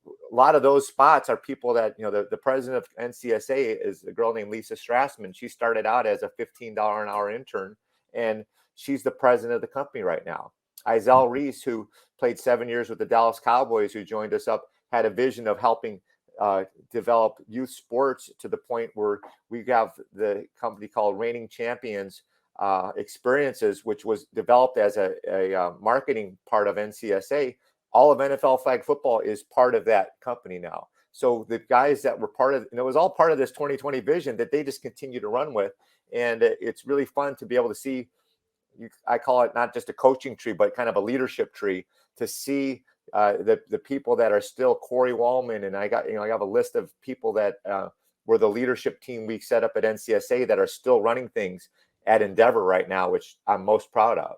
a lot of those spots are people that, the president of NCSA is a girl named Lisa Strassman. She started out as a $15 an hour intern, and she's the president of the company right now. Izell Reese, who played 7 years with the Dallas Cowboys, who joined us up, had a vision of helping develop youth sports to the point where we have the company called Reigning Champions Experiences, which was developed as a marketing part of NCSA. All of NFL flag football is part of that company now. So the guys that were part of, and it was all part of this 2020 vision that they just continue to run with. And it's really fun to be able to see, I call it not just a coaching tree, but kind of a leadership tree, to see the people that are still Corey Wallman. And I have a list of people that were the leadership team we set up at NCSA that are still running things at Endeavor right now, which I'm most proud of.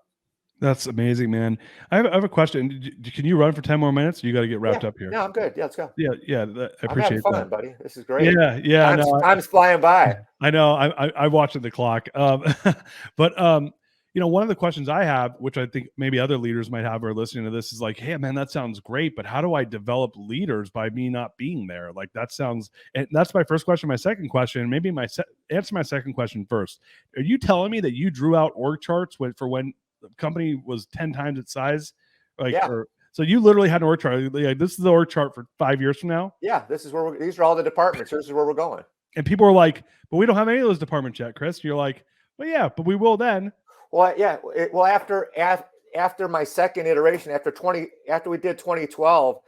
That's amazing, man. I have a question. Can you run for 10 more minutes? You got to get wrapped up here. Yeah, I'm good. Yeah, let's go. Yeah. I I'm having appreciate fun, that. buddy. This is great. Yeah. Time's flying by. I know. I watching the clock. But one of the questions I have, which I think maybe other leaders might have, or listening to this, is like, hey, man, that sounds great, but how do I develop leaders by me not being there? Like that sounds, and that's my first question. My second question, maybe answer my second question first. Are you telling me that you drew out org charts for when the company was 10 times its size? So you literally had an org chart. Like, this is the org chart for 5 years from now. Yeah, this is where these are all the departments. This is where we're going. And people are like, but we don't have any of those departments yet, Chris. And you're like, well, yeah, but we will then. Well, yeah. After my second iteration, after we did 2012,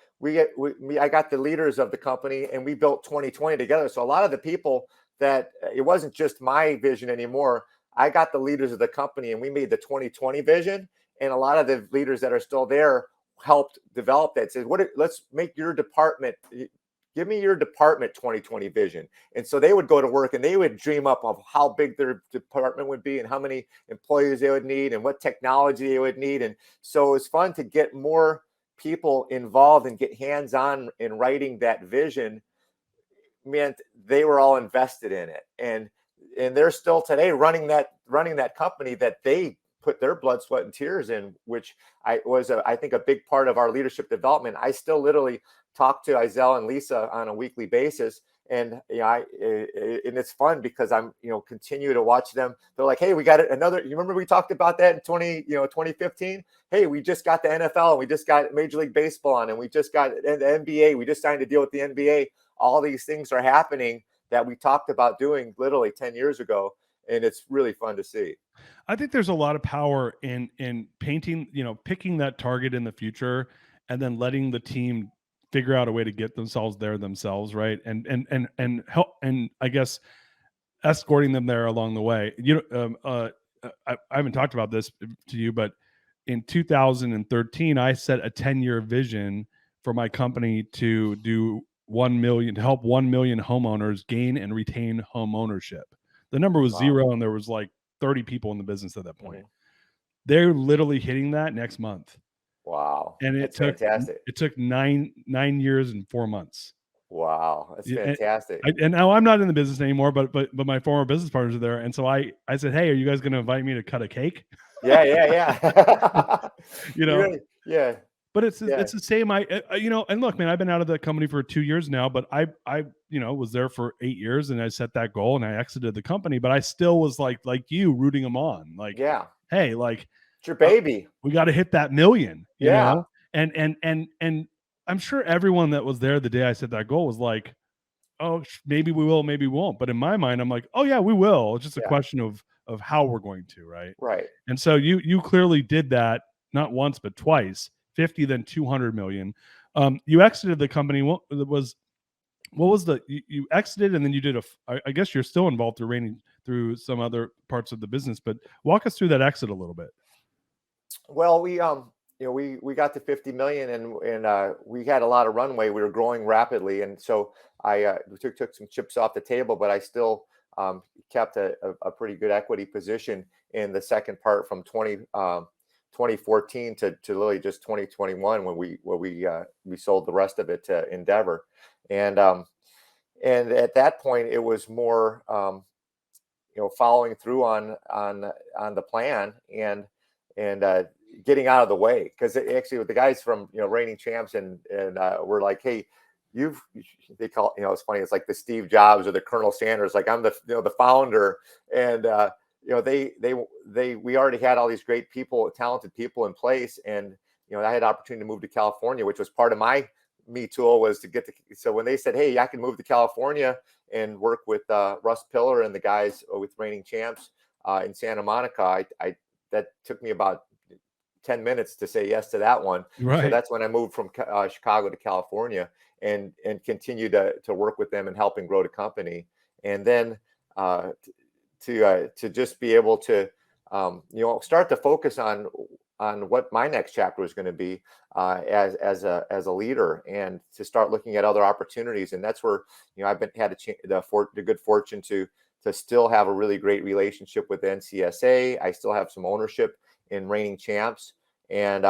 I got the leaders of the company and we built 2020 together. So a lot of the people that it wasn't just my vision anymore. I got the leaders of the company and we made the 2020 vision. And a lot of the leaders that are still there helped develop that. Said, let's make your department. Give me your department 2020 vision. And so they would go to work and they would dream up of how big their department would be and how many employees they would need and what technology they would need. And so it was fun to get more people involved and get hands-on in writing that vision. Meant they were all invested in it. And they're still today running that company that they put their blood, sweat, and tears in, which I think a big part of our leadership development. I still literally talk to Izell and Lisa on a weekly basis. And and it's fun because I'm continue to watch them. They're like, hey, we got another. You remember we talked about that in 2015? Hey, we just got the NFL and we just got Major League Baseball on, and we just got the NBA. We just signed a deal with the NBA. All these things are happening that we talked about doing literally 10 years ago, and it's really fun to see. I think there's a lot of power in painting, picking that target in the future, and then letting the team figure out a way to get themselves there themselves, right? And help, and I guess escorting them there along the way. I haven't talked about this to you, but in 2013, I set a 10-year vision for my company to do 1 million, to help 1 million homeowners gain and retain home ownership. The number was 0, and there was like 30 people in the business at that point. Mm-hmm. They're literally hitting that next month. Wow. And it took fantastic. It took 9 years and 4 months. Wow. That's fantastic. And now I'm not in the business anymore, but my former business partners are there. And so I said, hey, are you guys going to invite me to cut a cake? Yeah. Really, yeah. But it's the same. And look, man, I've been out of the company for 2 years now, but I was there for 8 years and I set that goal and I exited the company, but I still was like you rooting them on. Like, yeah, hey, like it's your baby. We got to hit that million, you know? And I'm sure everyone that was there the day I set that goal was like, oh, maybe we will, maybe we won't. But in my mind, I'm like, oh yeah, we will. It's just a question of how we're going to, right? Right. And so you clearly did that not once, but twice. 50, then 200 million. You exited the company. What was you exited, and then you did I guess you're still involved through some other parts of the business, but walk us through that exit a little bit. Well, we got to 50 million and we had a lot of runway. We were growing rapidly. And so I took some chips off the table, but I still kept a pretty good equity position in the second part from 2014 to literally just 2021 when we sold the rest of it to Endeavor. And at that point it was more following through on the plan and getting out of the way, because actually with the guys from Reigning Champs and we're like, hey, they call it's funny, it's like the Steve Jobs or the Colonel Sanders, like I'm the founder, and we already had all these great people, talented people in place, and I had the opportunity to move to California, which was part of my me tool, was to get to. So when they said, hey, I can move to California and work with Russ Pillar and the guys with Reigning Champs in Santa Monica, I that took me about 10 minutes to say yes to that one. Right. So that's when I moved from Chicago to California and continue to work with them and helping grow the company. And then to just be able to start to focus on what my next chapter is going to be as a leader, and to start looking at other opportunities. And that's where I've had the good fortune to still have a really great relationship with NCSA. I still have some ownership in Reigning Champs, and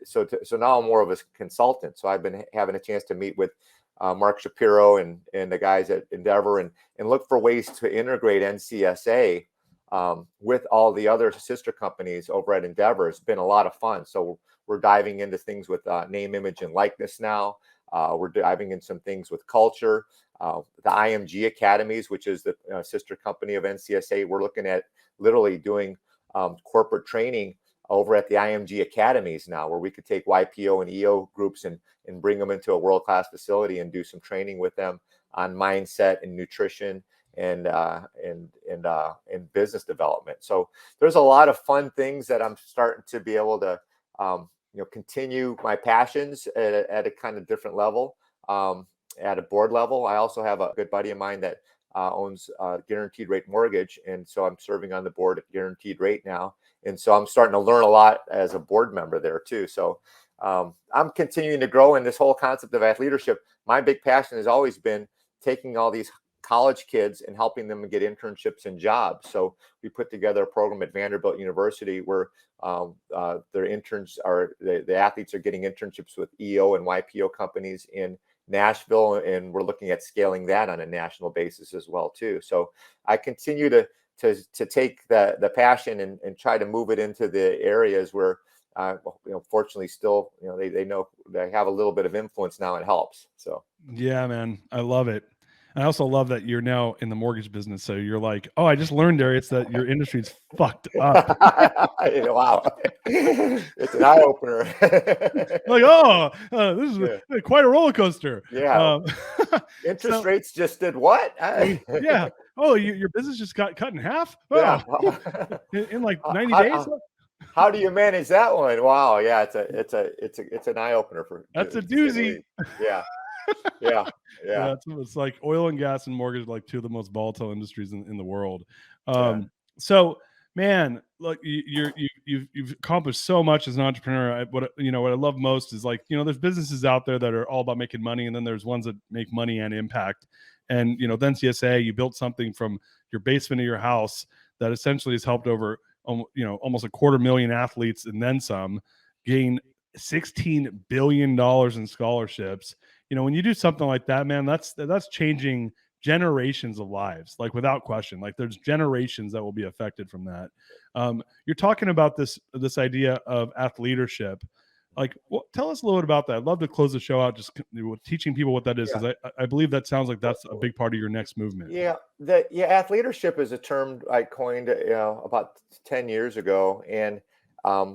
so now I'm more of a consultant. So I've been having a chance to meet with Mark Shapiro and the guys at Endeavor, and look for ways to integrate NCSA with all the other sister companies over at Endeavor. It's been a lot of fun. So we're diving into things with name, image, and likeness now. We're diving in some things with culture. The IMG Academies, which is the sister company of NCSA, we're looking at literally doing corporate training over at the IMG Academies now, where we could take YPO and EO groups and bring them into a world-class facility and do some training with them on mindset and nutrition and business development. So there's a lot of fun things that I'm starting to be able to continue my passions at a kind of different level, at a board level. I also have a good buddy of mine that owns Guaranteed Rate Mortgage, and so I'm serving on the board at Guaranteed Rate now, and so I'm starting to learn a lot as a board member there too. So I'm continuing to grow in this whole concept of Athleadership. My big passion has always been taking all these college kids and helping them get internships and jobs. So we put together a program at Vanderbilt University where their interns are the athletes are getting internships with EO and YPO companies in Nashville, and we're looking at scaling that on a national basis as well too. So I continue to take the passion and try to move it into the areas where fortunately still they know they have a little bit of influence now. It helps. So yeah, man, I love it. I also love that you're now in the mortgage business. So you're like, oh, I just learned, Darius, that your industry's fucked up. Wow. It's an eye opener. Like, oh, this is quite a roller coaster. Yeah. Interest rates just did what? Yeah. Oh, your business just got cut in half? Oh, Yeah. in like 90 days? How do you manage that one? Wow. Yeah. It's an eye opener that's a doozy. Yeah. Yeah. Yeah. It's like oil and gas and mortgage, like two of the most volatile industries in the world. Yeah. So, man, look, you've accomplished so much as an entrepreneur. What I love most is, like, there's businesses out there that are all about making money, and then there's ones that make money and impact. And then CSA, you built something from your basement of your house that essentially has helped over almost 250,000 athletes and then some gain $16 billion in scholarships. When you do something like that, man, that's changing generations of lives, like, without question. Like, there's generations that will be affected from that. You're talking about this idea of Athleadership. Like, tell us a little bit about that. I'd love to close the show out just teaching people what that is, because I believe that sounds like that's a big part of your next movement. Yeah, Athleadership is a term I coined about 10 years ago, and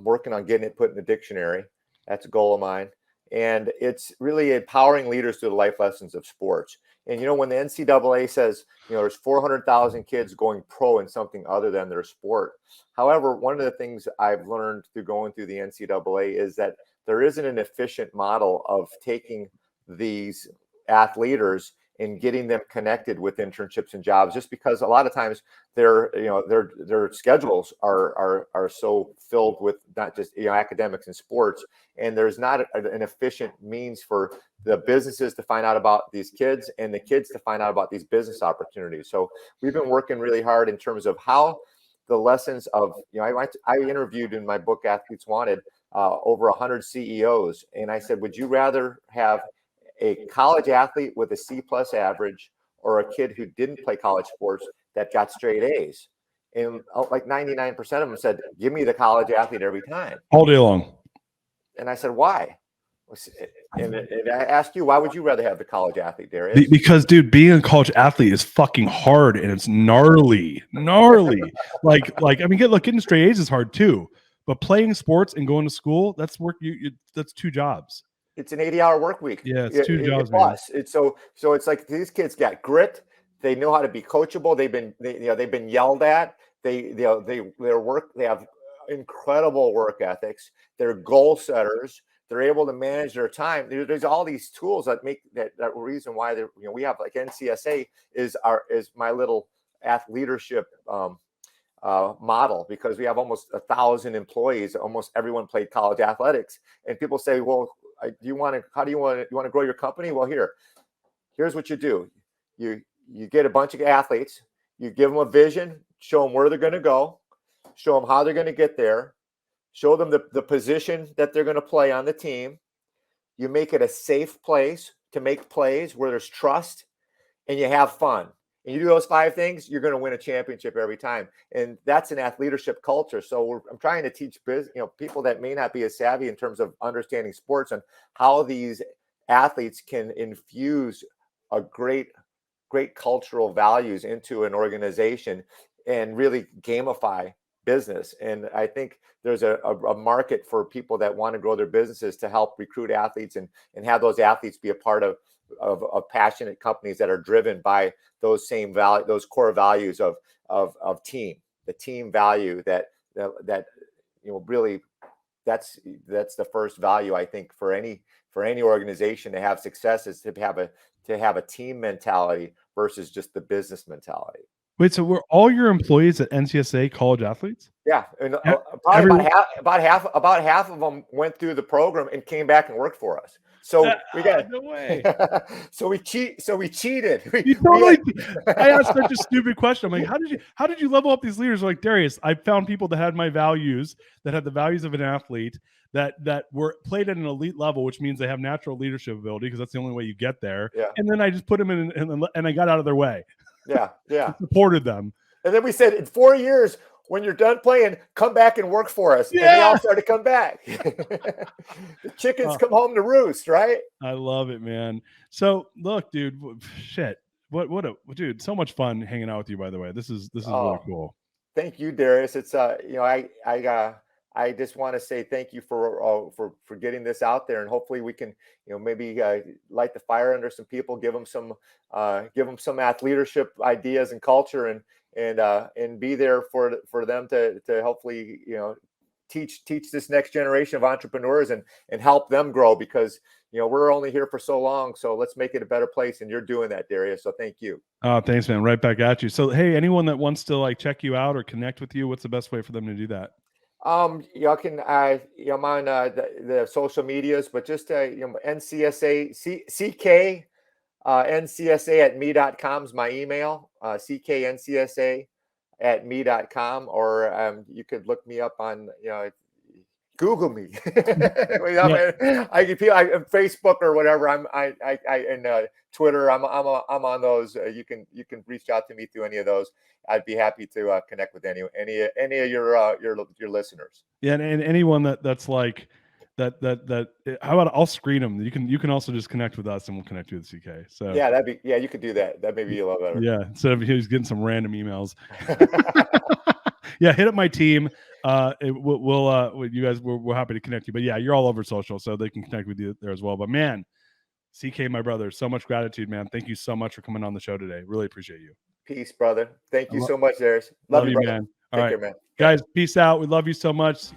working on getting it put in the dictionary. That's a goal of mine. And it's really empowering leaders through the life lessons of sports. And, when the NCAA says, there's 400,000 kids going pro in something other than their sport. However, one of the things I've learned through going through the NCAA is that there isn't an efficient model of taking these athletes and getting them connected with internships and jobs, just because a lot of times their schedules are so filled with not just academics and sports, and there's not an efficient means for the businesses to find out about these kids and the kids to find out about these business opportunities. So we've been working really hard in terms of how the lessons of I interviewed in my book Athletes Wanted over 100 CEOs, and I said, would you rather have a college athlete with a C+ average, or a kid who didn't play college sports that got straight A's? And like 99% of them said, give me the college athlete every time. All day long. And I said, why? And I asked you, why would you rather have the college athlete, Darius? Because, dude, being a college athlete is fucking hard, and it's gnarly. like, I mean, getting straight A's is hard too, but playing sports and going to school, that's work. That's two jobs. It's an 80-hour work week. Yeah, it's two jobs. Plus, it's so it's like these kids got grit. They know how to be coachable. They've been yelled at. They have incredible work ethics. They're goal setters. They're able to manage their time. There's all these tools that make that reason why we have like NCSA is my little Athleadership model, because we have almost 1,000 employees. Almost everyone played college athletics, and people say, well, how do you want to grow your company? Well, here's what you do. You get a bunch of athletes, you give them a vision, show them where they're going to go, show them how they're going to get there, show them the position that they're going to play on the team. You make it a safe place to make plays where there's trust, and you have fun. And you do those 5 things, you're going to win a championship every time. And that's an Athleadership culture. So I'm trying to teach people that may not be as savvy in terms of understanding sports and how these athletes can infuse a great cultural values into an organization and really gamify business. And I think there's a market for people that want to grow their businesses to help recruit athletes and have those athletes be a part of passionate companies that are driven by those same value, those core values of the team value that really that's the first value, I think, for any organization to have success, is to have a team mentality versus just the business mentality. Wait, so were all your employees at NCSA college athletes? Yeah, and probably about half of them went through the program and came back and worked for us. So we got no way. So we cheated. I asked such a stupid question. I'm like, how did you level up these leaders? Like, Darius, I found people that had my values, that had the values of an athlete, that were played at an elite level, which means they have natural leadership ability, because that's the only way you get there. Yeah. And then I just put them in, and I got out of their way. Yeah. Supported them. And then we said, in 4 years, when you're done playing, come back and work for us. Yeah. And they all started to come back. The chickens come home to roost, right? I love it, man. So look, dude, shit. Dude, so much fun hanging out with you, by the way. This is really cool. Thank you, Darius. It's I just want to say thank you for getting this out there, and hopefully we can, maybe light the fire under some people, give them some Athleadership ideas and culture, and be there for them to hopefully teach this next generation of entrepreneurs and help them grow, because we're only here for so long. So let's make it a better place, and you're doing that, Darius. So thank you. Oh, thanks, man. Right back at you. So hey, anyone that wants to check you out or connect with you, what's the best way for them to do that? Y'all can I'm on the social medias, but just NCSA CK NCSA@me.com is my email. CKNCSA@me.com, or you could look me up on Google me. I Facebook or whatever. And Twitter. I'm on those. You can reach out to me through any of those. I'd be happy to connect with any of your listeners. Yeah, and anyone that's like that. How about I'll screen them. You can also just connect with us, and we'll connect you with CK. So yeah, you could do that. That may be a little better. Yeah, instead of he's getting some random emails. Yeah, hit up my team. We're happy to connect you. But yeah, you're all over social, so they can connect with you there as well. But man, CK, my brother, so much gratitude, man. Thank you so much for coming on the show today. Really appreciate you. Peace, brother. Thank you so much, Darius. Love you, man. All right, care, man. Guys, peace out. We love you so much.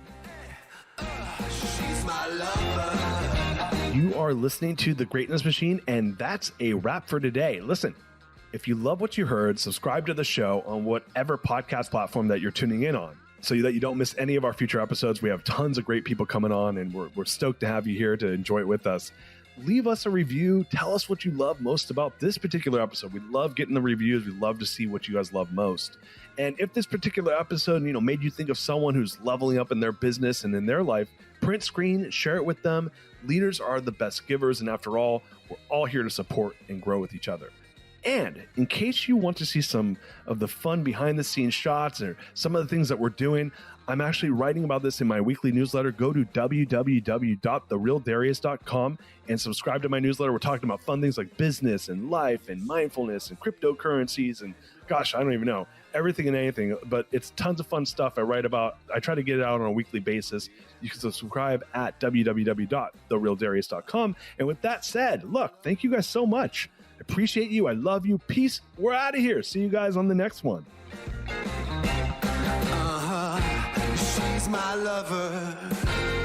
You are listening to The Greatness Machine, and that's a wrap for today. Listen, if you love what you heard, subscribe to the show on whatever podcast platform that you're tuning in on, so that you don't miss any of our future episodes. We have tons of great people coming on, and we're stoked to have you here to enjoy it with us. Leave us a review. Tell us what you love most about this particular episode. We love getting the reviews. We love to see what you guys love most. And if this particular episode, made you think of someone who's leveling up in their business and in their life, print screen, share it with them. Leaders are the best givers, and after all, we're all here to support and grow with each other. And in case you want to see some of the fun behind the scenes shots or some of the things that we're doing, I'm actually writing about this in my weekly newsletter. Go to www.therealdarius.com and subscribe to my newsletter. We're talking about fun things like business and life and mindfulness and cryptocurrencies and gosh, I don't even know, everything and anything, but it's tons of fun stuff I write about. I try to get it out on a weekly basis. You can subscribe at www.therealdarius.com. And with that said, look, thank you guys so much. I appreciate you. I love you. Peace. We're out of here. See you guys on the next one. my lover.